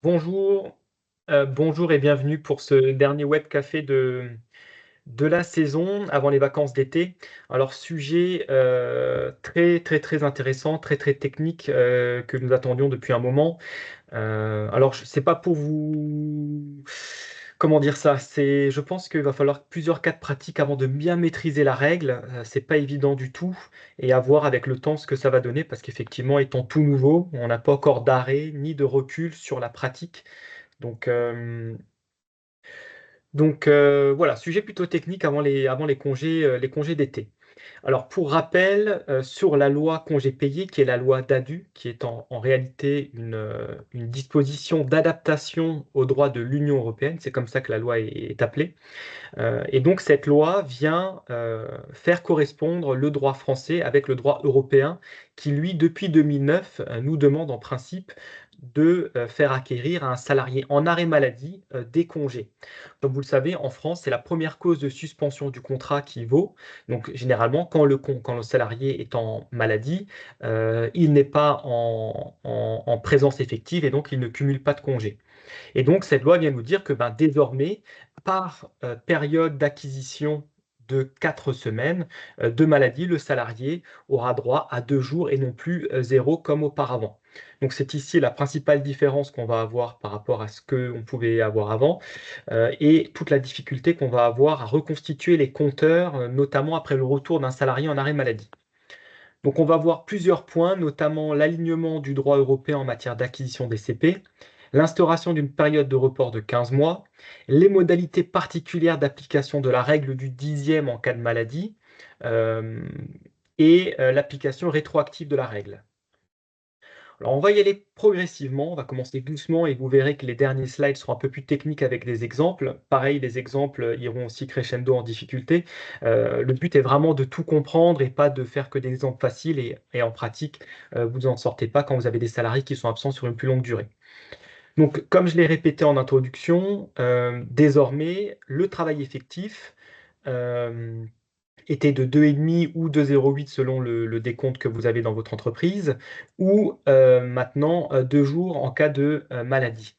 Bonjour, bonjour et bienvenue pour ce dernier web café de la saison avant les vacances d'été. Alors sujet, très, très, très intéressant, très, très technique, que nous attendions depuis un moment. Alors je sais pas pour vous comment dire ça? Je pense qu'il va falloir plusieurs cas de pratique avant de bien maîtriser la règle, c'est pas évident du tout et à voir avec le temps ce que ça va donner parce qu'effectivement étant tout nouveau, on n'a pas encore d'arrêt ni de recul sur la pratique. Donc, voilà, sujet plutôt technique les congés d'été. Alors pour rappel, sur la loi congés payés, qui est la loi Dadu, qui est en réalité une disposition d'adaptation au droit de l'Union européenne, c'est comme ça que la loi est appelée. Et donc cette loi vient, faire correspondre le droit français avec le droit européen qui lui, depuis 2009, nous demande en principe de, faire acquérir à un salarié en arrêt maladie, des congés. Comme vous le savez, en France, c'est la première cause de suspension du contrat qui vaut. Donc généralement, quand le salarié est en maladie, il n'est pas en présence effective et donc il ne cumule pas de congés. Et donc cette loi vient nous dire que, ben, désormais, par, période d'acquisition de 4 semaines, de maladie, le salarié aura droit à 2 jours et non plus, 0 comme auparavant. Donc c'est ici la principale différence qu'on va avoir par rapport à ce qu'on pouvait avoir avant, et toute la difficulté qu'on va avoir à reconstituer les compteurs, notamment après le retour d'un salarié en arrêt maladie. Donc on va voir plusieurs points, notamment l'alignement du droit européen en matière d'acquisition des CP, l'instauration d'une période de report de 15 mois, les modalités particulières d'application de la règle du dixième en cas de maladie, euh, et l'application rétroactive de la règle. Alors on va y aller progressivement, on va commencer doucement et vous verrez que les derniers slides seront un peu plus techniques avec des exemples. Pareil, les exemples iront aussi crescendo en difficulté. Le but est vraiment de tout comprendre et pas de faire que des exemples faciles et en pratique, vous n'en sortez pas quand vous avez des salariés qui sont absents sur une plus longue durée. Donc, comme je l'ai répété en introduction, désormais, le travail effectif, euh, était de 2,5 ou de 0,8 selon le décompte que vous avez dans votre entreprise, ou maintenant 2 jours en cas de maladie.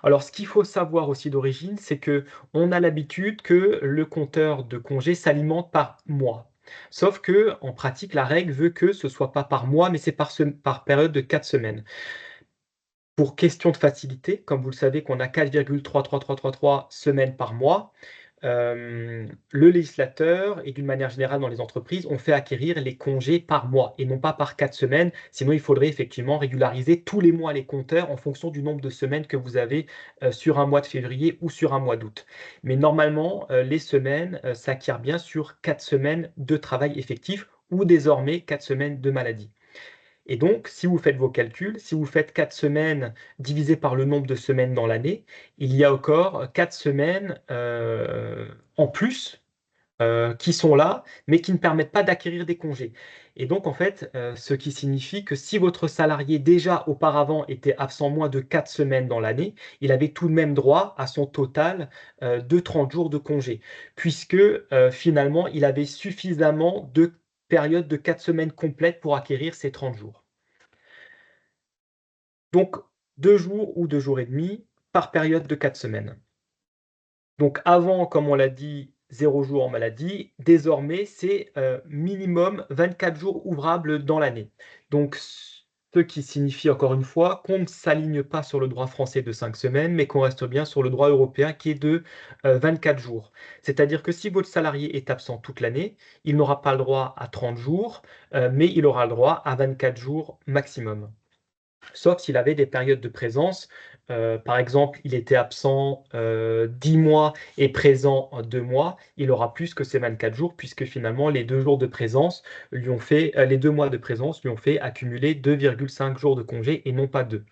Alors, ce qu'il faut savoir aussi d'origine, c'est que on a l'habitude que le compteur de congés s'alimente par mois. Sauf que, en pratique, la règle veut que ce soit pas par mois, mais c'est par période de 4 semaines. Pour question de facilité, comme vous le savez qu'on a 4,33333 semaines par mois, le législateur et d'une manière générale dans les entreprises, ont fait acquérir les congés par mois et non pas par 4 semaines. Sinon, il faudrait effectivement régulariser tous les mois les compteurs en fonction du nombre de semaines que vous avez sur un mois de février ou sur un mois d'août. Mais normalement, les semaines s'acquièrent bien sur 4 semaines de travail effectif ou désormais 4 semaines de maladie. Et donc, si vous faites vos calculs, si vous faites 4 semaines divisé par le nombre de semaines dans l'année, il y a encore 4 semaines en plus qui sont là, mais qui ne permettent pas d'acquérir des congés. Et donc, en fait, ce qui signifie que si votre salarié déjà auparavant était absent moins de 4 semaines dans l'année, il avait tout de même droit à son total de 30 jours de congé, puisque finalement, il avait suffisamment de périodes de 4 semaines complètes pour acquérir ces 30 jours. Donc 2 jours ou 2 jours et demi par période de 4 semaines. Donc avant, comme on l'a dit, 0 jour en maladie. Désormais, c'est, minimum 24 jours ouvrables dans l'année. Donc ce qui signifie encore une fois qu'on ne s'aligne pas sur le droit français de 5 semaines, mais qu'on reste bien sur le droit européen qui est de, 24 jours. C'est-à-dire que si votre salarié est absent toute l'année, il n'aura pas le droit à 30 jours, mais il aura le droit à 24 jours maximum. Sauf s'il avait des périodes de présence. Par exemple, il était absent 10 mois et présent 2 mois, il aura plus que ces 24 jours, puisque finalement, les 2 jours de présence lui ont fait, les 2 mois de présence lui ont fait accumuler 2,5 jours de congé et non pas 2.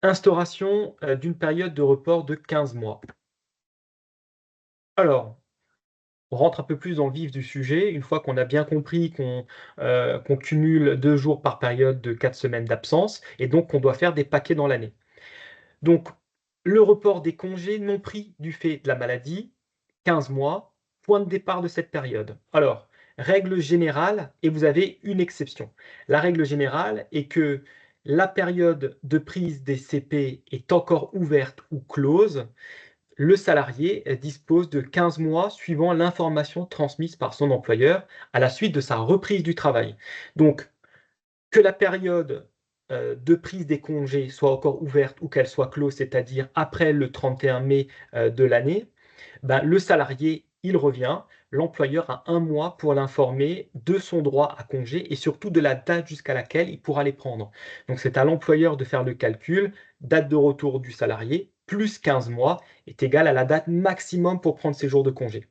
Instauration d'une période de report de 15 mois. Alors, on rentre un peu plus dans le vif du sujet, une fois qu'on a bien compris qu'on cumule 2 jours par période de 4 semaines d'absence et donc qu'on doit faire des paquets dans l'année. Donc, le report des congés non pris du fait de la maladie, 15 mois, point de départ de cette période. Alors, règle générale, et vous avez une exception. La règle générale est que la période de prise des CP est encore ouverte ou close, le salarié dispose de 15 mois suivant l'information transmise par son employeur à la suite de sa reprise du travail. Donc, que la période de prise des congés soit encore ouverte ou qu'elle soit close, c'est-à-dire après le 31 mai de l'année, ben, le salarié, il revient, l'employeur a un mois pour l'informer de son droit à congé et surtout de la date jusqu'à laquelle il pourra les prendre. Donc c'est à l'employeur de faire le calcul, date de retour du salarié, plus 15 mois, est égal à la date maximum pour prendre ses jours de congé.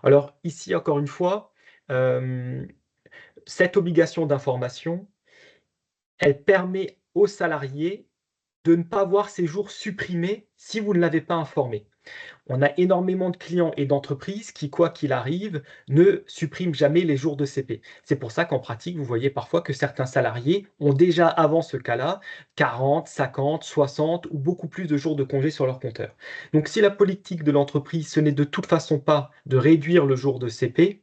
Alors ici, encore une fois, euh, cette obligation d'information, elle permet au salarié de ne pas voir ses jours supprimés si vous ne l'avez pas informé. On a énormément de clients et d'entreprises qui, quoi qu'il arrive, ne suppriment jamais les jours de CP. C'est pour ça qu'en pratique, vous voyez parfois que certains salariés ont déjà, avant ce cas-là, 40, 50, 60 ou beaucoup plus de jours de congé sur leur compteur. Donc si la politique de l'entreprise, ce n'est de toute façon pas de réduire le jour de CP,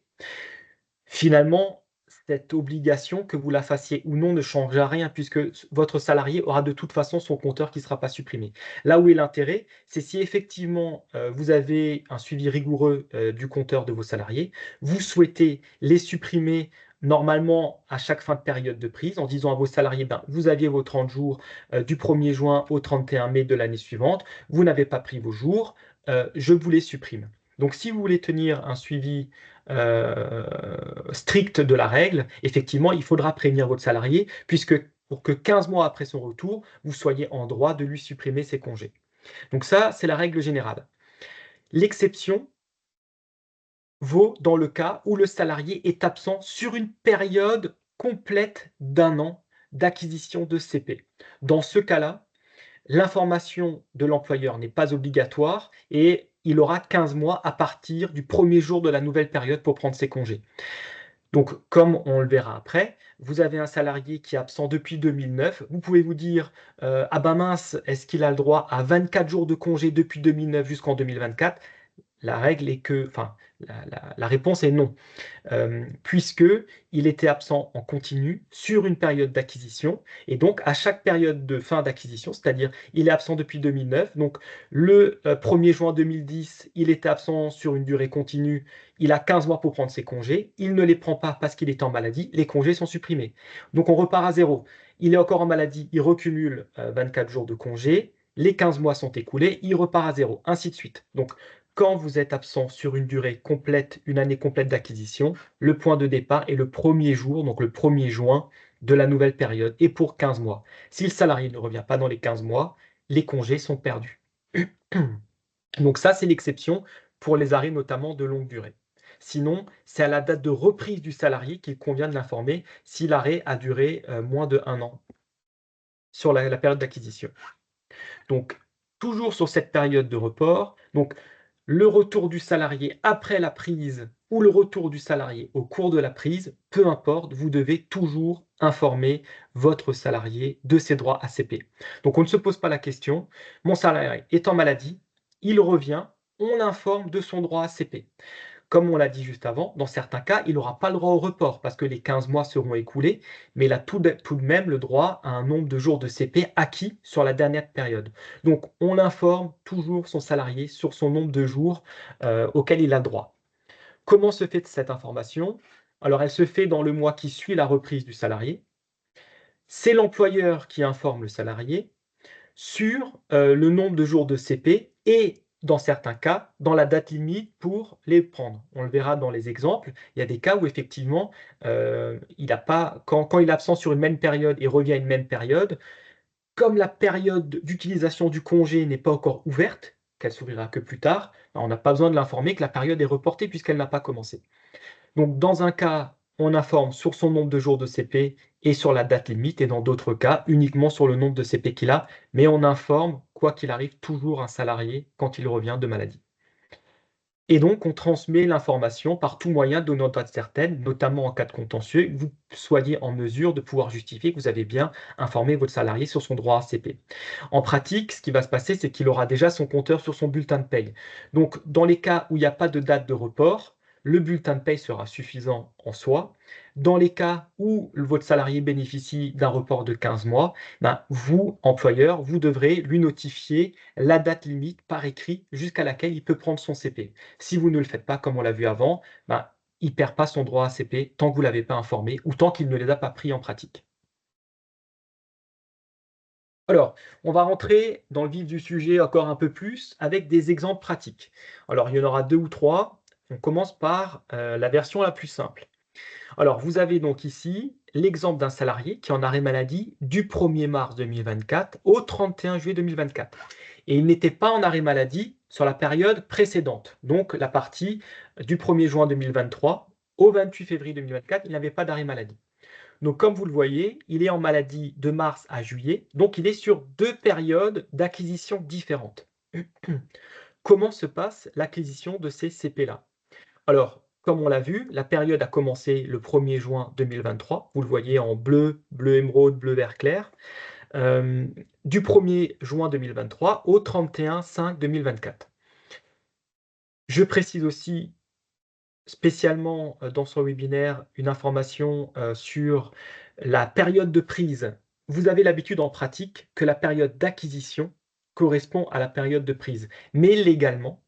finalement, cette obligation, que vous la fassiez ou non, ne changera rien puisque votre salarié aura de toute façon son compteur qui ne sera pas supprimé. Là où est l'intérêt, c'est si effectivement vous avez un suivi rigoureux du compteur de vos salariés, vous souhaitez les supprimer normalement à chaque fin de période de prise en disant à vos salariés, ben, vous aviez vos 30 jours du 1er juin au 31 mai de l'année suivante, vous n'avez pas pris vos jours, je vous les supprime. Donc si vous voulez tenir un suivi strict de la règle, effectivement, il faudra prévenir votre salarié, puisque pour que 15 mois après son retour, vous soyez en droit de lui supprimer ses congés. Donc ça, c'est la règle générale. L'exception vaut dans le cas où le salarié est absent sur une période complète d'un an d'acquisition de CP. Dans ce cas-là, l'information de l'employeur n'est pas obligatoire et il aura 15 mois à partir du premier jour de la nouvelle période pour prendre ses congés. Donc, comme on le verra après, vous avez un salarié qui est absent depuis 2009. Vous pouvez vous dire, ah ben mince, est-ce qu'il a le droit à 24 jours de congé depuis 2009 jusqu'en 2024? La règle est que, enfin, la réponse est non puisque il était absent en continu sur une période d'acquisition. Et donc, à chaque période de fin d'acquisition, c'est-à-dire il est absent depuis 2009, donc le 1er juin 2010, il était absent sur une durée continue, il a 15 mois pour prendre ses congés, il ne les prend pas parce qu'il est en maladie, les congés sont supprimés. Donc on repart à zéro. Il est encore en maladie, il recumule 24 jours de congés, les 15 mois sont écoulés, il repart à zéro, ainsi de suite. Donc, quand vous êtes absent sur une durée complète, une année complète d'acquisition, le point de départ est le premier jour, donc le 1er juin de la nouvelle période, et pour 15 mois. Si le salarié ne revient pas dans les 15 mois, les congés sont perdus. Donc ça, c'est l'exception pour les arrêts notamment de longue durée. Sinon, c'est à la date de reprise du salarié qu'il convient de l'informer si l'arrêt a duré moins de 1 an sur la période d'acquisition. Donc, toujours sur cette période de report, donc le retour du salarié après la prise ou le retour du salarié au cours de la prise, peu importe, vous devez toujours informer votre salarié de ses droits ACP. Donc on ne se pose pas la question, mon salarié est en maladie, il revient, on l'informe de son droit ACP. Comme on l'a dit juste avant, dans certains cas, il n'aura pas le droit au report parce que les 15 mois seront écoulés, mais il a tout de même le droit à un nombre de jours de CP acquis sur la dernière période. Donc, on informe toujours son salarié sur son nombre de jours auquel il a droit. Comment se fait cette information? Alors, elle se fait dans le mois qui suit la reprise du salarié. C'est l'employeur qui informe le salarié sur le nombre de jours de CP et, dans certains cas, dans la date limite pour les prendre. On le verra dans les exemples. Il y a des cas où, effectivement, il a pas, quand il est absent sur une même période et revient à une même période, comme la période d'utilisation du congé n'est pas encore ouverte, qu'elle s'ouvrira que plus tard, ben, on n'a pas besoin de l'informer que la période est reportée puisqu'elle n'a pas commencé. Donc, dans un cas, on informe sur son nombre de jours de CP et sur la date limite, et dans d'autres cas, uniquement sur le nombre de CP qu'il a, mais on informe, quoi qu'il arrive, toujours un salarié quand il revient de maladie. Et donc, on transmet l'information par tout moyen donnant date certaine, notamment en cas de contentieux, que vous soyez en mesure de pouvoir justifier que vous avez bien informé votre salarié sur son droit à CP. En pratique, ce qui va se passer, c'est qu'il aura déjà son compteur sur son bulletin de paye. Donc, dans les cas où il n'y a pas de date de report, le bulletin de paye sera suffisant en soi. Dans les cas où votre salarié bénéficie d'un report de 15 mois, ben, vous, employeur, vous devrez lui notifier la date limite par écrit jusqu'à laquelle il peut prendre son CP. Si vous ne le faites pas, comme on l'a vu avant, ben, il ne perd pas son droit à CP tant que vous ne l'avez pas informé ou tant qu'il ne les a pas pris en pratique. Alors, on va rentrer dans le vif du sujet encore un peu plus avec des exemples pratiques. Alors, il y en aura 2 ou 3. On commence par, la version la plus simple. Alors, vous avez donc ici l'exemple d'un salarié qui est en arrêt maladie du 1er mars 2024 au 31 juillet 2024 et il n'était pas en arrêt maladie sur la période précédente, donc la partie du 1er juin 2023 au 28 février 2024, il n'avait pas d'arrêt maladie. Donc, comme vous le voyez, il est en maladie de mars à juillet, donc il est sur 2 périodes d'acquisition différentes. Comment se passe l'acquisition de ces CP-là? Alors, comme on l'a vu, la période a commencé le 1er juin 2023, vous le voyez en bleu, bleu émeraude, bleu vert clair, du 1er juin 2023 au 31/5/2024. Je précise aussi spécialement dans ce webinaire une information sur la période de prise. Vous avez l'habitude en pratique que la période d'acquisition correspond à la période de prise. Mais légalement,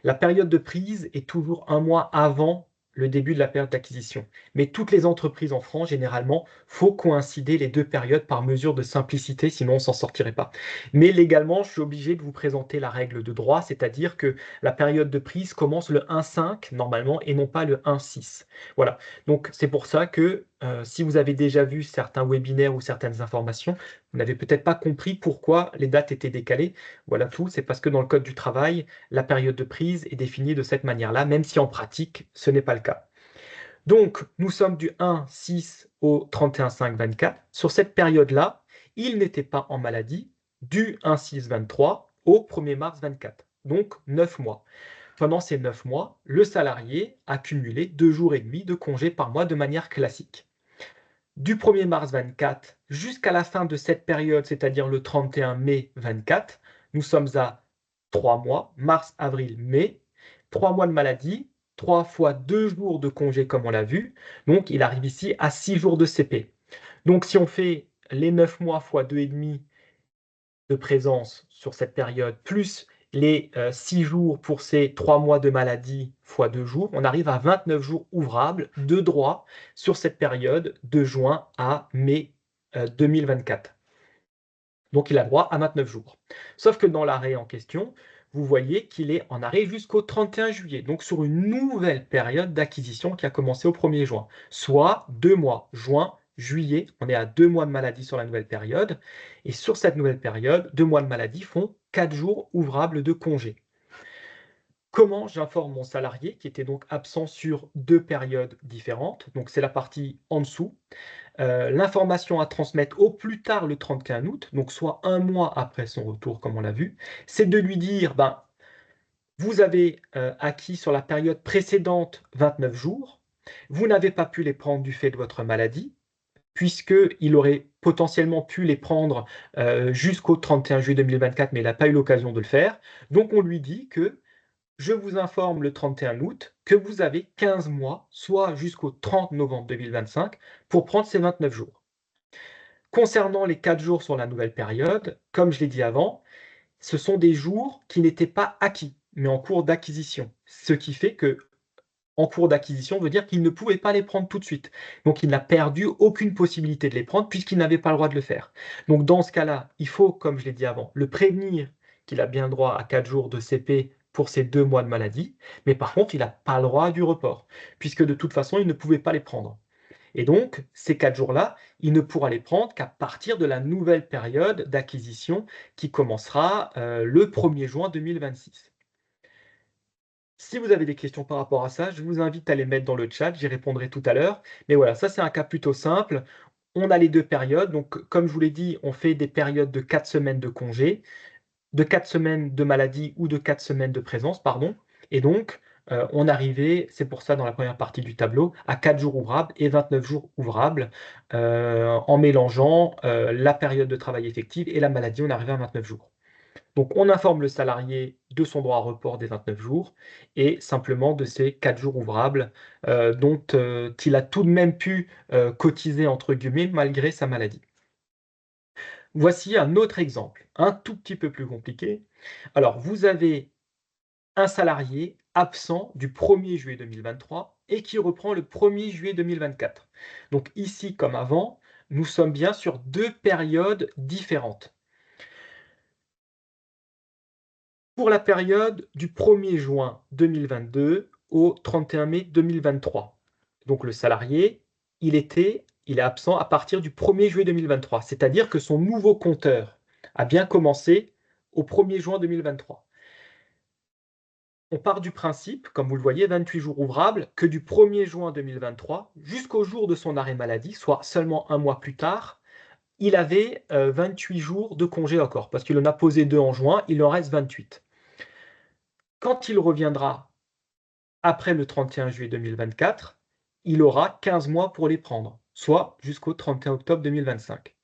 la période de prise est toujours 1 mois avant le début de la période d'acquisition. Mais toutes les entreprises en France, généralement, faut coïncider les 2 périodes par mesure de simplicité, sinon on s'en sortirait pas. Mais légalement, je suis obligé de vous présenter la règle de droit, c'est-à-dire que la période de prise commence le 1/5 normalement et non pas le 1/6. Voilà, donc c'est pour ça que, si vous avez déjà vu certains webinaires ou certaines informations, vous n'avez peut-être pas compris pourquoi les dates étaient décalées. Voilà tout, c'est parce que dans le code du travail, la période de prise est définie de cette manière-là, même si en pratique, ce n'est pas le cas. Donc, nous sommes du 1/6 au 31/5/24. Sur cette période-là, il n'était pas en maladie du 1/6/23 au 1er mars 24. Donc, 9 mois. Pendant ces 9 mois, le salarié a cumulé 2 jours et demi de congé par mois de manière classique. Du 1er mars 24 jusqu'à la fin de cette période, c'est-à-dire le 31 mai 24, nous sommes à 3 mois, mars, avril, mai, 3 mois de maladie, 3 fois 2 jours de congé comme on l'a vu, donc il arrive ici à 6 jours de CP. Donc si on fait les 9 mois fois 2,5 de présence sur cette période, plus les 6 jours pour ces 3 mois de maladie fois 2 jours, on arrive à 29 jours ouvrables de droit sur cette période de juin à mai 2024. Donc il a droit à 29 jours. Sauf que dans l'arrêt en question, vous voyez qu'il est en arrêt jusqu'au 31 juillet, donc sur une nouvelle période d'acquisition qui a commencé au 1er juin, soit 2 mois, juin, juillet, on est à 2 mois de maladie sur la nouvelle période, et sur cette nouvelle période, 2 mois de maladie font 4 jours ouvrables de congé. Comment j'informe mon salarié qui était donc absent sur 2 périodes différentes? Donc c'est la partie en dessous. L'information à transmettre au plus tard le 31 août, donc soit 1 mois après son retour comme on l'a vu, c'est de lui dire: «Ben, vous avez, acquis sur la période précédente 29 jours, vous n'avez pas pu les prendre du fait de votre maladie, puisqu'il aurait potentiellement pu les prendre, jusqu'au 31 juillet 2024, mais il n'a pas eu l'occasion de le faire». Donc on lui dit que: «Je vous informe le 31 août que vous avez 15 mois, soit jusqu'au 30 novembre 2025 pour prendre ces 29 jours». Concernant les 4 jours sur la nouvelle période, comme je l'ai dit avant, ce sont des jours qui n'étaient pas acquis, mais en cours d'acquisition. Ce qui fait que en cours d'acquisition veut dire qu'il ne pouvait pas les prendre tout de suite. Donc il n'a perdu aucune possibilité de les prendre puisqu'il n'avait pas le droit de le faire. Donc dans ce cas-là, il faut, comme je l'ai dit avant, le prévenir qu'il a bien droit à 4 jours de CP pour ces 2 mois de maladie, mais par contre, il n'a pas le droit du report, puisque de toute façon, il ne pouvait pas les prendre. Et donc, ces 4 jours-là, il ne pourra les prendre qu'à partir de la nouvelle période d'acquisition qui commencera le 1er juin 2026. Si vous avez des questions par rapport à ça, je vous invite à les mettre dans le chat, j'y répondrai tout à l'heure. Mais voilà, ça c'est un cas plutôt simple. On a les 2 périodes, donc comme je vous l'ai dit, on fait des périodes de 4 semaines de congé, de 4 semaines de maladie ou de 4 semaines de présence, pardon. Et donc, on arrivait, c'est pour ça dans la première partie du tableau, à 4 jours ouvrables et 29 jours ouvrables, en mélangeant la période de travail effective et la maladie, on arrivait à 29 jours. Donc, on informe le salarié de son droit à report des 29 jours et simplement de ses 4 jours ouvrables dont il a tout de même pu cotiser entre guillemets malgré sa maladie. Voici un autre exemple, un tout petit peu plus compliqué. Alors, vous avez un salarié absent du 1er juillet 2023 et qui reprend le 1er juillet 2024. Donc ici, comme avant, nous sommes bien sur 2 périodes différentes. Pour la période du 1er juin 2022 au 31 mai 2023. Donc le salarié, il est absent à partir du 1er juillet 2023, c'est-à-dire que son nouveau compteur a bien commencé au 1er juin 2023. On part du principe, comme vous le voyez, 28 jours ouvrables, que du 1er juin 2023 jusqu'au jour de son arrêt maladie, soit seulement un mois plus tard, il avait 28 jours de congé encore, parce qu'il en a posé 2 en juin, il en reste 28. Quand il reviendra après le 31 juillet 2024, il aura 15 mois pour les prendre, soit jusqu'au 31 octobre 2025.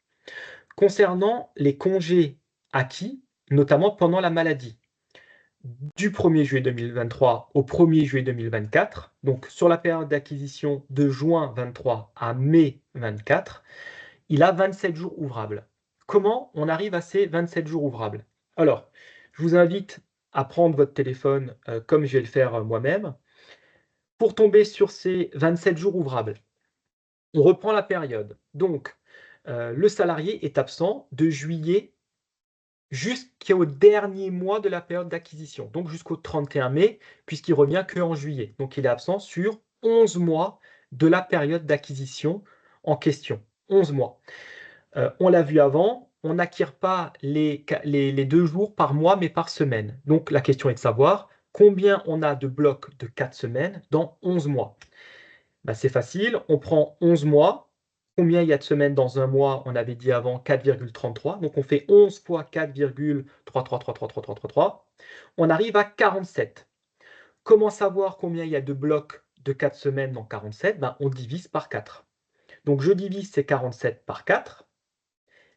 Concernant les congés acquis, notamment pendant la maladie, du 1er juillet 2023 au 1er juillet 2024, donc sur la période d'acquisition de juin 23 à mai 24, il a 27 jours ouvrables. Comment on arrive à ces 27 jours ouvrables? Alors, je vous invite à prendre votre téléphone comme je vais le faire moi-même, pour tomber sur ces 27 jours ouvrables. On reprend la période. Donc, le salarié est absent de juillet jusqu'au dernier mois de la période d'acquisition, donc jusqu'au 31 mai, puisqu'il revient qu'en juillet. Donc il est absent sur 11 mois de la période d'acquisition en question. 11 mois. On l'a vu avant, on n'acquiert pas les 2 jours par mois, mais par semaine. Donc la question est de savoir combien on a de blocs de 4 semaines dans 11 mois. Ben, c'est facile, on prend 11 mois. Combien il y a de semaines dans un mois? On avait dit avant 4,33. Donc on fait 11 fois 4,33333333. On arrive à 47. Comment savoir combien il y a de blocs de 4 semaines dans 47? Ben, on divise par 4. Donc je divise ces 47 par 4.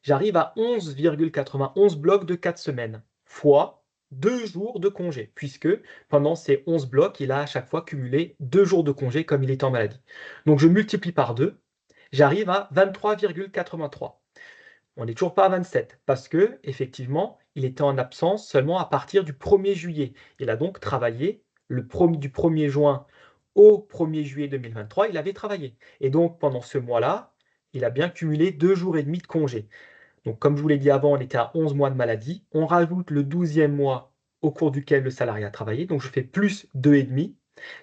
J'arrive à 11,91 blocs de 4 semaines, fois 2 jours de congé, puisque pendant ces 11 blocs, il a à chaque fois cumulé 2 jours de congé comme il est en maladie. Donc je multiplie par 2, j'arrive à 23,83. On n'est toujours pas à 27, parce que effectivement, il était en absence seulement à partir du 1er juillet. Il a donc travaillé du 1er juin au 1er juillet 2023, il avait travaillé. Et donc pendant ce mois-là, il a bien cumulé 2 jours et demi de congé. Donc, comme je vous l'ai dit avant, on était à 11 mois de maladie. On rajoute le 12e mois au cours duquel le salarié a travaillé. Donc, je fais plus 2,5.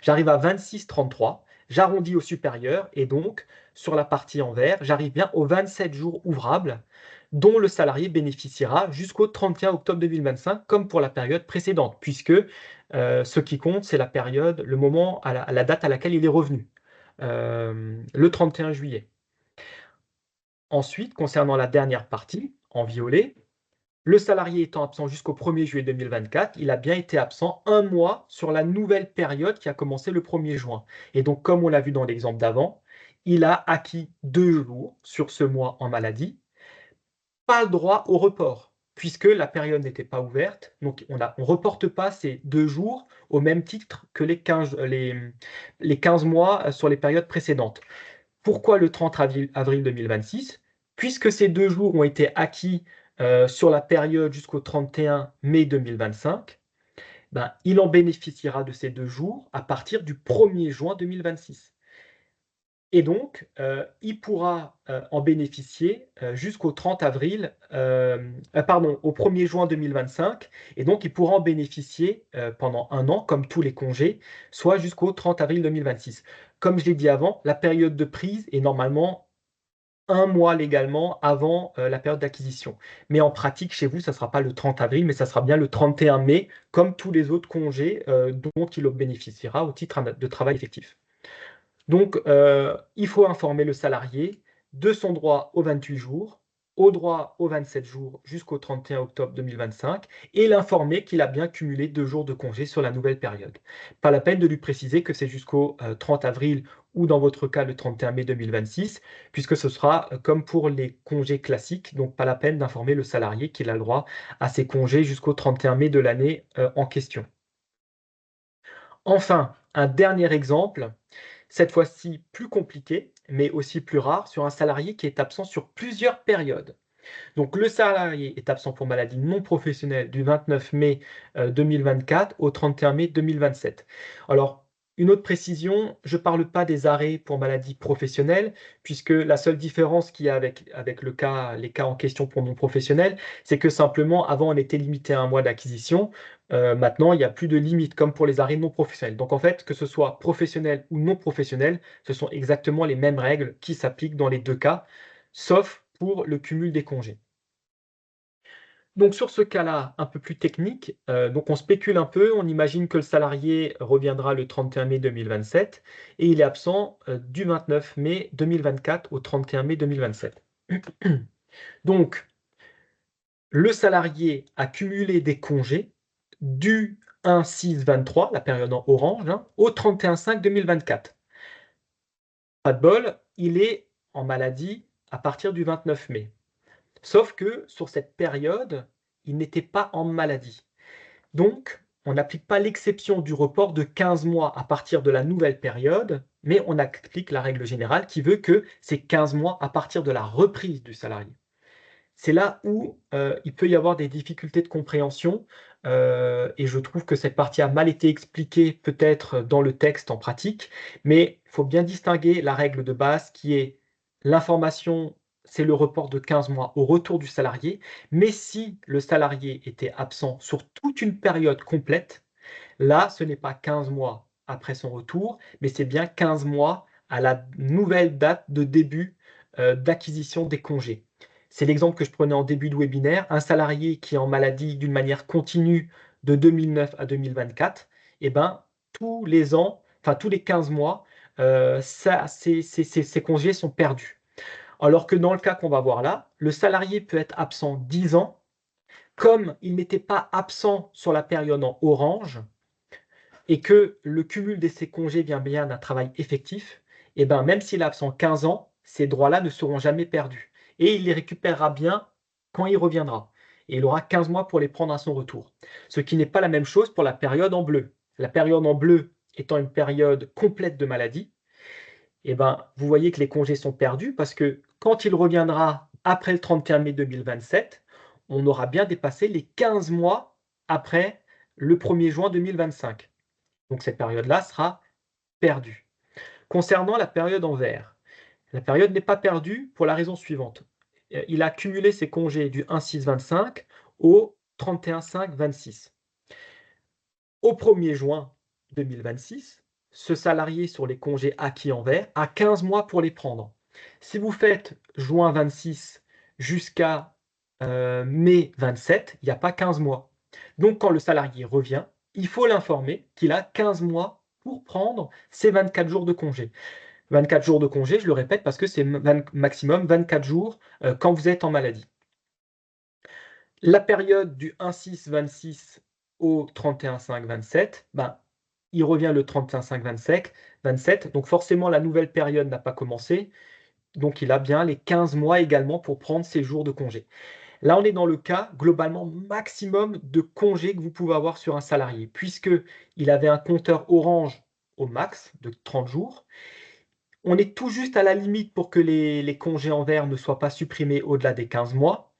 J'arrive à 26,33. J'arrondis au supérieur. Et donc, sur la partie en vert, j'arrive bien aux 27 jours ouvrables dont le salarié bénéficiera jusqu'au 31 octobre 2025, comme pour la période précédente, puisque ce qui compte, c'est la période, le moment, à la date à laquelle il est revenu, le 31 juillet. Ensuite, concernant la dernière partie, en violet, le salarié étant absent jusqu'au 1er juillet 2024, il a bien été absent un mois sur la nouvelle période qui a commencé le 1er juin. Et donc, comme on l'a vu dans l'exemple d'avant, il a acquis 2 jours sur ce mois en maladie, pas le droit au report, puisque la période n'était pas ouverte. Donc, on ne reporte pas ces 2 jours au même titre que les 15 mois sur les périodes précédentes. Pourquoi le 30 avril 2026? Puisque ces 2 jours ont été acquis sur la période jusqu'au 31 mai 2025, ben, il en bénéficiera de ces 2 jours à partir du 1er juin 2026. Et donc, il pourra en bénéficier jusqu'au 30 avril, pardon, au 1er juin 2025. Et donc, il pourra en bénéficier pendant un an, comme tous les congés, soit jusqu'au 30 avril 2026. Comme je l'ai dit avant, la période de prise est normalement un mois légalement avant la période d'acquisition. Mais en pratique, chez vous, ça ne sera pas le 30 avril, mais ça sera bien le 31 mai, comme tous les autres congés dont il bénéficiera au titre de travail effectif. Donc, il faut informer le salarié de son droit aux 28 jours, au droit aux 27 jours jusqu'au 31 octobre 2025 et l'informer qu'il a bien cumulé 2 jours de congé sur la nouvelle période. Pas la peine de lui préciser que c'est jusqu'au 30 avril ou dans votre cas le 31 mai 2026, puisque ce sera comme pour les congés classiques, donc pas la peine d'informer le salarié qu'il a le droit à ses congés jusqu'au 31 mai de l'année en question. Enfin, un dernier exemple, cette fois-ci plus compliqué, mais aussi plus rare, sur un salarié qui est absent sur plusieurs périodes. Donc le salarié est absent pour maladie non professionnelle du 29 mai 2024 au 31 mai 2027. Alors, une autre précision, je ne parle pas des arrêts pour maladie professionnelle, puisque la seule différence qu'il y a avec les cas en question pour non professionnels, c'est que simplement, avant, on était limité à un mois d'acquisition. Maintenant, il n'y a plus de limite, comme pour les arrêts non professionnels. Donc en fait, que ce soit professionnel ou non professionnel, ce sont exactement les mêmes règles qui s'appliquent dans les deux cas, sauf pour le cumul des congés. Donc sur ce cas-là, un peu plus technique, donc on spécule un peu, on imagine que le salarié reviendra le 31 mai 2027 et il est absent, du 29 mai 2024 au 31 mai 2027. Donc le salarié a cumulé des congés du 1-6-23, la période en orange, hein, au 31-5-2024. Pas de bol, il est en maladie à partir du 29 mai. Sauf que sur cette période, il n'était pas en maladie. Donc, on n'applique pas l'exception du report de 15 mois à partir de la nouvelle période, mais on applique la règle générale qui veut que c'est 15 mois à partir de la reprise du salarié. C'est là où il peut y avoir des difficultés de compréhension et je trouve que cette partie a mal été expliquée peut-être dans le texte en pratique, mais il faut bien distinguer la règle de base qui est l'information, c'est le report de 15 mois au retour du salarié, mais si le salarié était absent sur toute une période complète, là, ce n'est pas 15 mois après son retour, mais c'est bien 15 mois à la nouvelle date de début d'acquisition des congés. C'est l'exemple que je prenais en début de webinaire. Un salarié qui est en maladie d'une manière continue de 2009 à 2024, eh ben, tous les ans, enfin tous les 15 mois, ces congés sont perdus. Alors que dans le cas qu'on va voir là, le salarié peut être absent 10 ans, comme il n'était pas absent sur la période en orange, et que le cumul de ces congés vient bien d'un travail effectif, et ben même s'il est absent 15 ans, ces droits-là ne seront jamais perdus. Et il les récupérera bien quand il reviendra. Et il aura 15 mois pour les prendre à son retour. Ce qui n'est pas la même chose pour la période en bleu. La période en bleu étant une période complète de maladie, et ben, vous voyez que les congés sont perdus parce que quand il reviendra après le 31 mai 2027, on aura bien dépassé les 15 mois après le 1er juin 2025. Donc cette période-là sera perdue. Concernant la période en vert, la période n'est pas perdue pour la raison suivante. Il a cumulé ses congés du 1-6-25 au 31-5-26. Au 1er juin 2026, ce salarié sur les congés acquis en vert a 15 mois pour les prendre. Si vous faites juin 26 jusqu'à mai 27, il n'y a pas 15 mois. Donc quand le salarié revient, il faut l'informer qu'il a 15 mois pour prendre ses 24 jours de congé. 24 jours de congé, je le répète, parce que c'est maximum 24 jours quand vous êtes en maladie. La période du 1-6-26 au 31-5-27, ben, il revient le 31-5-27, donc forcément la nouvelle période n'a pas commencé, donc il a bien les 15 mois également pour prendre ses jours de congé. Là, on est dans le cas globalement maximum de congés que vous pouvez avoir sur un salarié, puisque il avait un compteur orange au max de 30 jours. On est tout juste à la limite pour que les congés en vert ne soient pas supprimés au-delà des 15 mois.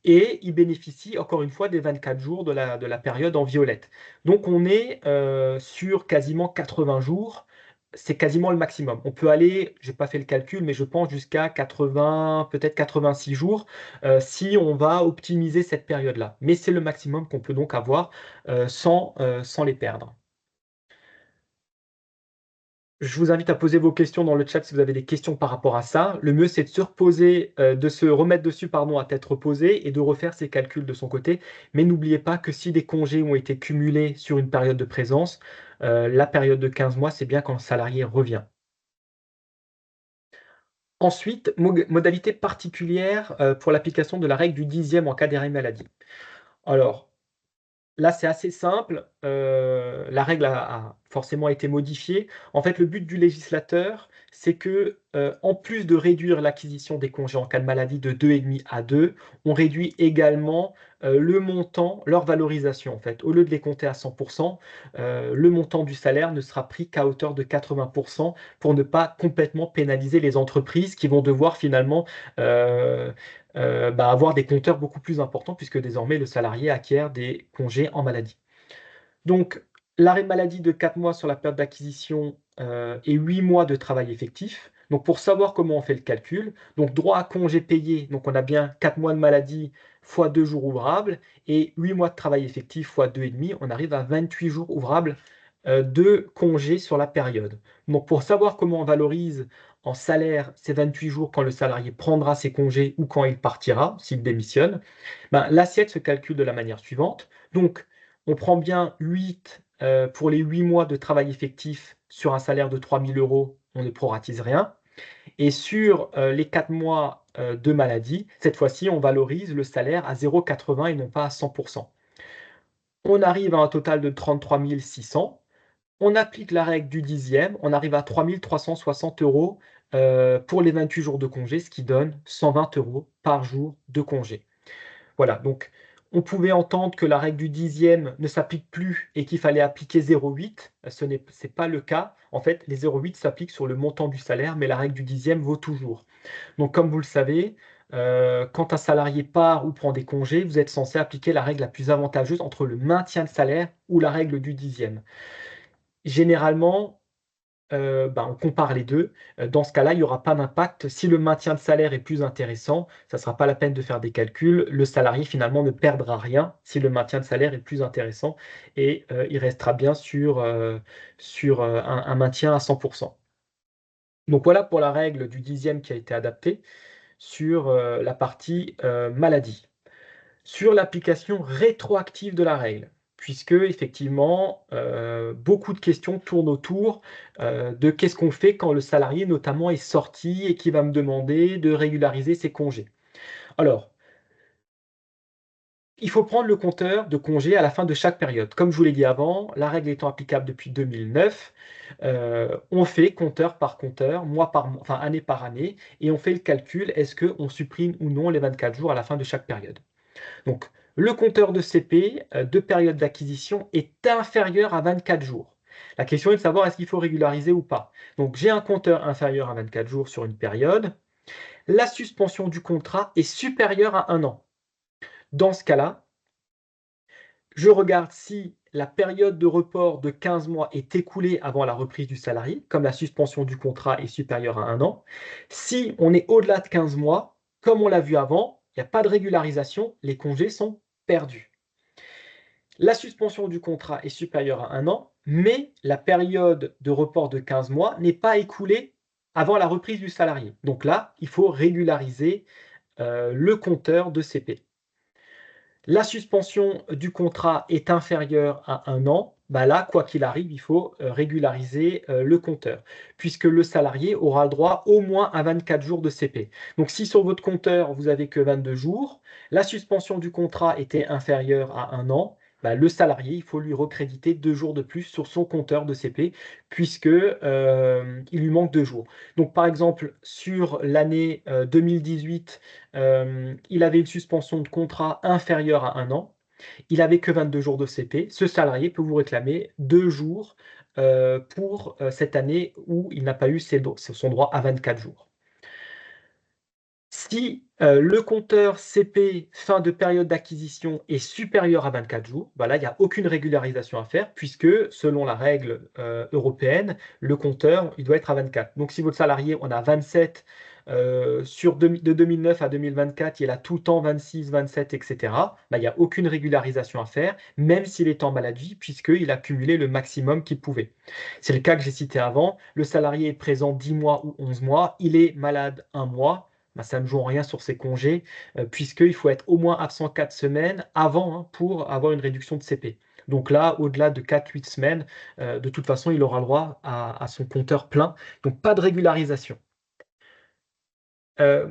Et il bénéficie encore une fois des 24 jours de la période en violette. Donc on est sur quasiment 80 jours, c'est quasiment le maximum. On peut aller, je n'ai pas fait le calcul, mais je pense jusqu'à 80, peut-être 86 jours, si on va optimiser cette période-là. Mais c'est le maximum qu'on peut donc avoir sans les perdre. Je vous invite à poser vos questions dans le chat si vous avez des questions par rapport à ça. Le mieux, c'est de se remettre dessus, pardon, à tête reposée et de refaire ses calculs de son côté. Mais n'oubliez pas que si des congés ont été cumulés sur une période de présence, la période de 15 mois, c'est bien quand le salarié revient. Ensuite, modalité particulière pour l'application de la règle du dixième en cas d'arrêt maladie. Alors, là, c'est assez simple, la règle a forcément été modifiée. En fait, le but du législateur, c'est que, en plus de réduire l'acquisition des congés en cas de maladie de 2,5 à 2, on réduit également, le montant, leur valorisation, en fait. Au lieu de les compter à 100 le montant du salaire ne sera pris qu'à hauteur de 80 pour ne pas complètement pénaliser les entreprises qui vont devoir finalement, heu avoir des compteurs beaucoup plus importants puisque désormais le salarié acquiert des congés en maladie. Donc, l'arrêt de maladie de 4 mois sur la période d'acquisition, et 8 mois de travail effectif. Donc pour savoir comment on fait le calcul, donc droit à congé payé, donc on a bien 4 mois de maladie fois 2 jours ouvrables et 8 mois de travail effectif fois 2,5, on arrive à 28 jours ouvrables, de congé sur la période. Donc pour savoir comment on valorise en salaire ces 28 jours quand le salarié prendra ses congés ou quand il partira, s'il démissionne, ben, l'assiette se calcule de la manière suivante. Donc, on prend bien 8 pour les 8 mois de travail effectif sur un salaire de 3 000 €, on ne proratise rien et sur, les 4 mois, de maladie, cette fois-ci, on valorise le salaire à 0,80 et non pas à 100. On arrive à un total de 33 600. On applique la règle du dixième, on arrive à 3 360 €, pour les 28 jours de congé, ce qui donne 120 € par jour de congé. Voilà, donc on pouvait entendre que la règle du dixième ne s'applique plus et qu'il fallait appliquer 0,8. C'est pas le cas. En fait, les 0,8 s'appliquent sur le montant du salaire, mais la règle du dixième vaut toujours. Donc comme vous le savez, quand un salarié part ou prend des congés, vous êtes censé appliquer la règle la plus avantageuse entre le maintien de salaire ou la règle du dixième. Généralement, on compare les 2. Dans ce cas-là, il y aura pas d'impact. Si le maintien de salaire est plus intéressant, ça sera pas la peine de faire des calculs. Le salarié finalement ne perdra rien si le maintien de salaire est plus intéressant et il restera bien sur un maintien à 100. Donc voilà pour la règle du dixième qui a été adaptée sur, la partie, maladie. Sur l'application rétroactive de la règle, puisque effectivement, beaucoup de questions tournent autour, de qu'est-ce qu'on fait quand le salarié notamment est sorti et qui va me demander de régulariser ses congés? Alors, il faut prendre le compteur de congés à la fin de chaque période. Comme je vous l'ai dit avant, la règle étant applicable depuis 2009, on fait compteur par compteur, mois par mois, enfin année par année et on fait le calcul, est-ce qu'on supprime ou non les 24 jours à la fin de chaque période? Donc, le compteur de CP de période d'acquisition est inférieur à 24 jours. La question est de savoir est-ce qu'il faut régulariser ou pas. Donc, j'ai un compteur inférieur à 24 jours sur une période. La suspension du contrat est supérieure à 1 an. Dans ce cas-là, je regarde si la période de report de 15 mois est écoulée avant la reprise du salarié, comme la suspension du contrat est supérieure à 1 an. Si on est au-delà de 15 mois, comme on l'a vu avant, il n'y a pas de régularisation, les congés sont perdus. La suspension du contrat est supérieure à 1 an, mais la période de report de 15 mois n'est pas écoulée avant la reprise du salarié. Donc là, il faut régulariser, le compteur de CP. La suspension du contrat est inférieure à 1 an, bah là, quoi qu'il arrive, il faut, régulariser, le compteur, puisque le salarié aura le droit au moins à 24 jours de CP. Donc si sur votre compteur, vous avez que 22 jours, la suspension du contrat était inférieure à 1 an, bah, le salarié, il faut lui recréditer 2 jours de plus sur son compteur de CP puisque, il lui manque 2 jours. Donc par exemple, sur l'année, 2018, il avait une suspension de contrat inférieure à 1 an, il avait que 22 jours de CP. Ce salarié peut vous réclamer 2 jours, pour, cette année où il n'a pas eu son droit à 24 jours. Si, le compteur CP fin de période d'acquisition est supérieur à 24 jours, bah là, il n'y a aucune régularisation à faire puisque selon la règle, européenne, le compteur, il doit être à 24. Donc si votre salarié en a 27, de 2009 à 2024, il a tout le temps 26, 27 et cetera, bah, il n'y a aucune régularisation à faire, même s'il est en maladie puisqu'il a cumulé le maximum qu'il pouvait. C'est le cas que j'ai cité avant, le salarié est présent 10 mois ou 11 mois, il est malade 1 mois, bah, ça ne joue en rien sur ses congés, puisqu'il faut être au moins absent 4 semaines avant, hein, pour avoir une réduction de CP. Donc là, au-delà de 4-8 semaines, de toute façon, il aura le droit à son compteur plein, donc pas de régularisation. Euh,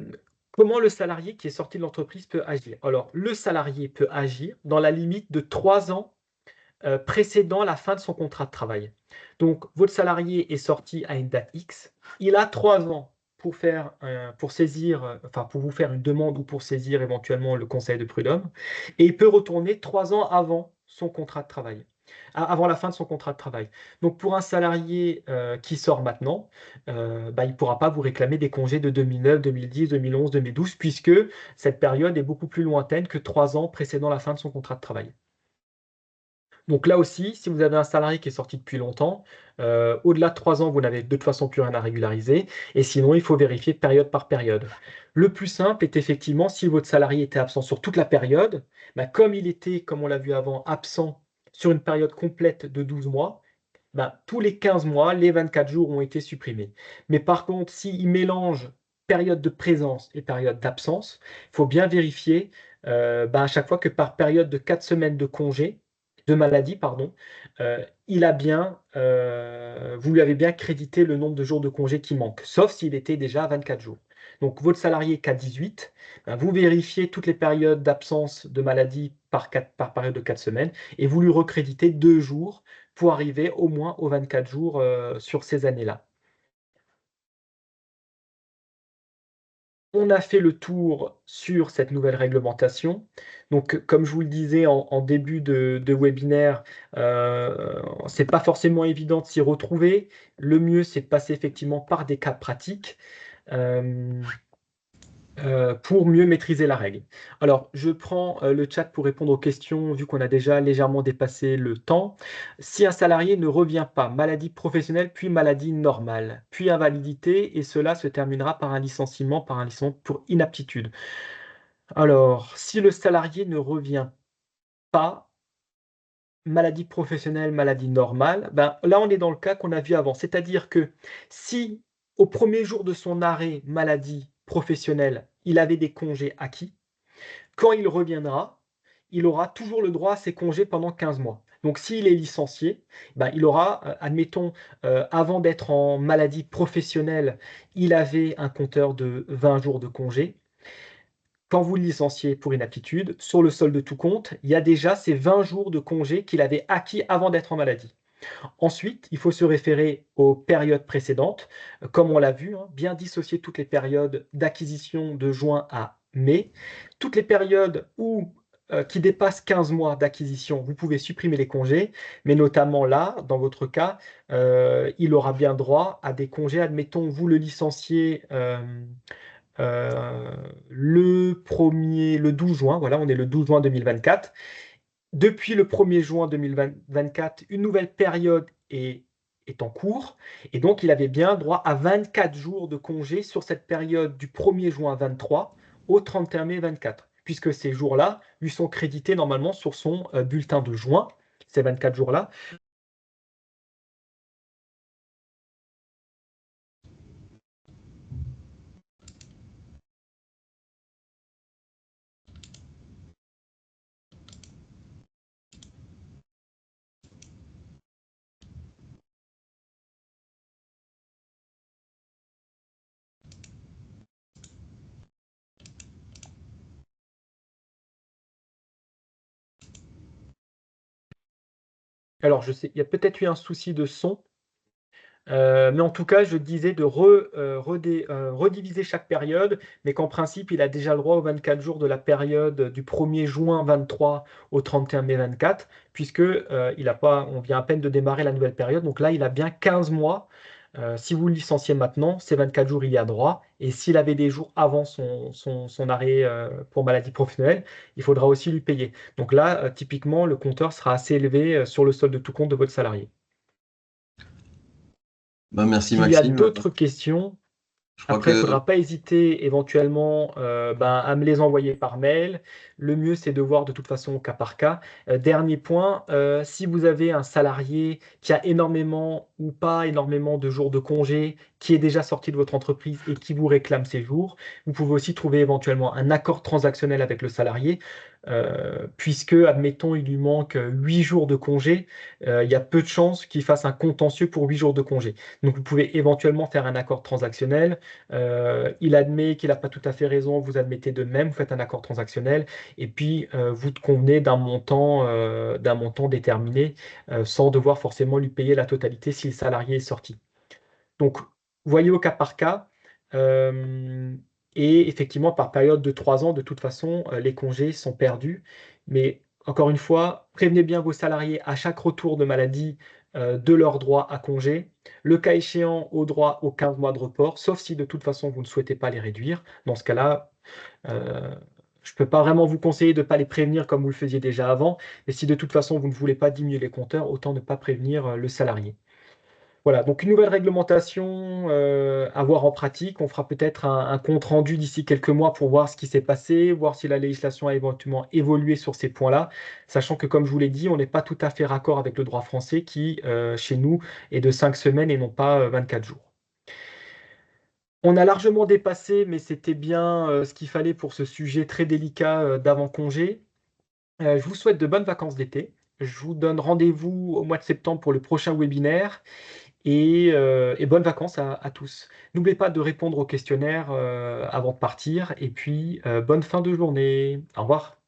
Comment le salarié qui est sorti de l'entreprise peut agir? Alors, le salarié peut agir dans la limite de 3 ans précédant la fin de son contrat de travail. Donc, votre salarié est sorti à une date X, il a 3 ans pour saisir, enfin pour vous faire une demande ou pour saisir éventuellement le conseil de prud'homme, et il peut retourner 3 ans avant son contrat de travail, avant la fin de son contrat de travail. Donc, pour un salarié qui sort maintenant, il ne pourra pas vous réclamer des congés de 2009, 2010, 2011, 2012, puisque cette période est beaucoup plus lointaine que 3 ans précédant la fin de son contrat de travail. Donc là aussi, si vous avez un salarié qui est sorti depuis longtemps, au-delà de 3 ans, vous n'avez de toute façon plus rien à régulariser. Et sinon, il faut vérifier période par période. Le plus simple est effectivement, si votre salarié était absent sur toute la période, comme il était, comme on l'a vu avant, absent sur une période complète de 12 mois, tous les 15 mois, les 24 jours ont été supprimés. Mais par contre, s'il mélange période de présence et période d'absence, il faut bien vérifier à chaque fois que par période de 4 semaines de maladie, pardon, vous lui avez bien crédité le nombre de jours de congé qui manque, sauf s'il était déjà à 24 jours. Donc votre salarié qui a 18, vous vérifiez toutes les périodes d'absence de maladie par période de 4 semaines et vous lui recréditez 2 jours pour arriver au moins aux 24 jours sur ces années-là. On a fait le tour sur cette nouvelle réglementation. Donc, comme je vous le disais en début de webinaire, c'est pas forcément évident de s'y retrouver. Le mieux, c'est de passer effectivement par des cas pratiques. Pour mieux maîtriser la règle. Alors, je prends le chat pour répondre aux questions, vu qu'on a déjà légèrement dépassé le temps. Si un salarié ne revient pas, maladie professionnelle, puis maladie normale, puis invalidité, et cela se terminera par un licenciement pour inaptitude. Alors, si le salarié ne revient pas, maladie professionnelle, maladie normale, là, on est dans le cas qu'on a vu avant. C'est-à-dire que si au premier jour de son arrêt maladie professionnelle, il avait des congés acquis, quand il reviendra, il aura toujours le droit à ses congés pendant 15 mois. Donc, s'il est licencié, il aura, admettons, avant d'être en maladie professionnelle, il avait un compteur de 20 jours de congés. Quand vous le licenciez pour inaptitude, sur le solde de tout compte, il y a déjà ces 20 jours de congés qu'il avait acquis avant d'être en maladie. Ensuite, il faut se référer aux périodes précédentes. Comme on l'a vu, bien dissocier toutes les périodes d'acquisition de juin à mai. Toutes les périodes qui dépassent 15 mois d'acquisition, vous pouvez supprimer les congés, mais notamment là, dans votre cas, il aura bien droit à des congés. Admettons, vous le licenciez le 12 juin, voilà, on est le 12 juin 2024. Depuis le 1er juin 2024, une nouvelle période est en cours, et donc il avait bien droit à 24 jours de congé sur cette période du 1er juin 23 au 31 mai 24, puisque ces jours-là lui sont crédités normalement sur son bulletin de juin, ces 24 jours-là. Alors, je sais, il y a peut-être eu un souci de son. Mais en tout cas, je disais de rediviser chaque période, mais qu'en principe, il a déjà le droit aux 24 jours de la période du 1er juin 23 au 31 mai 24, puisque on vient à peine de démarrer la nouvelle période. Donc là, il a bien 15 mois. Si vous le licenciez maintenant, ces 24 jours, il y a droit. Et s'il avait des jours avant son arrêt pour maladie professionnelle, il faudra aussi lui payer. Donc là, typiquement, le compteur sera assez élevé sur le solde de tout compte de votre salarié. Merci S'il y a Maxime. d'autres questions, Je crois après, il ne que faudra pas hésiter éventuellement à me les envoyer par mail. Le mieux, c'est de voir de toute façon au cas par cas. Dernier point, si vous avez un salarié qui a énormément ou pas énormément de jours de congé, qui est déjà sorti de votre entreprise et qui vous réclame ces jours. Vous pouvez aussi trouver éventuellement un accord transactionnel avec le salarié, puisque, admettons, il lui manque 8 jours de congé, il y a peu de chances qu'il fasse un contentieux pour 8 jours de congé. Donc vous pouvez éventuellement faire un accord transactionnel. Il admet qu'il n'a pas tout à fait raison, vous admettez de même, vous faites un accord transactionnel, et puis vous convenez d'un montant déterminé, sans devoir forcément lui payer la totalité si le salarié est sorti. Donc, voyez au cas par cas. euh, et effectivement, par période de 3 ans, de toute façon, les congés sont perdus. Mais encore une fois, prévenez bien vos salariés à chaque retour de maladie de leur droit à congé. Le cas échéant, au droit aux 15 mois de report, sauf si de toute façon vous ne souhaitez pas les réduire. Dans ce cas-là, euh, je ne peux pas vraiment vous conseiller de ne pas les prévenir comme vous le faisiez déjà avant. Et si de toute façon vous ne voulez pas diminuer les compteurs, autant ne pas prévenir le salarié. Voilà, donc une nouvelle réglementation à voir en pratique. On fera peut-être un compte rendu d'ici quelques mois pour voir ce qui s'est passé, voir si la législation a éventuellement évolué sur ces points-là, sachant que, comme je vous l'ai dit, on n'est pas tout à fait raccord avec le droit français qui, chez nous, est de 5 semaines et non pas 24 jours. On a largement dépassé, mais c'était bien ce qu'il fallait pour ce sujet très délicat d'avant-congé. Je vous souhaite de bonnes vacances d'été. Je vous donne rendez-vous au mois de septembre pour le prochain webinaire et bonnes vacances à tous. N'oubliez pas de répondre au questionnaire avant de partir et puis bonne fin de journée. Au revoir.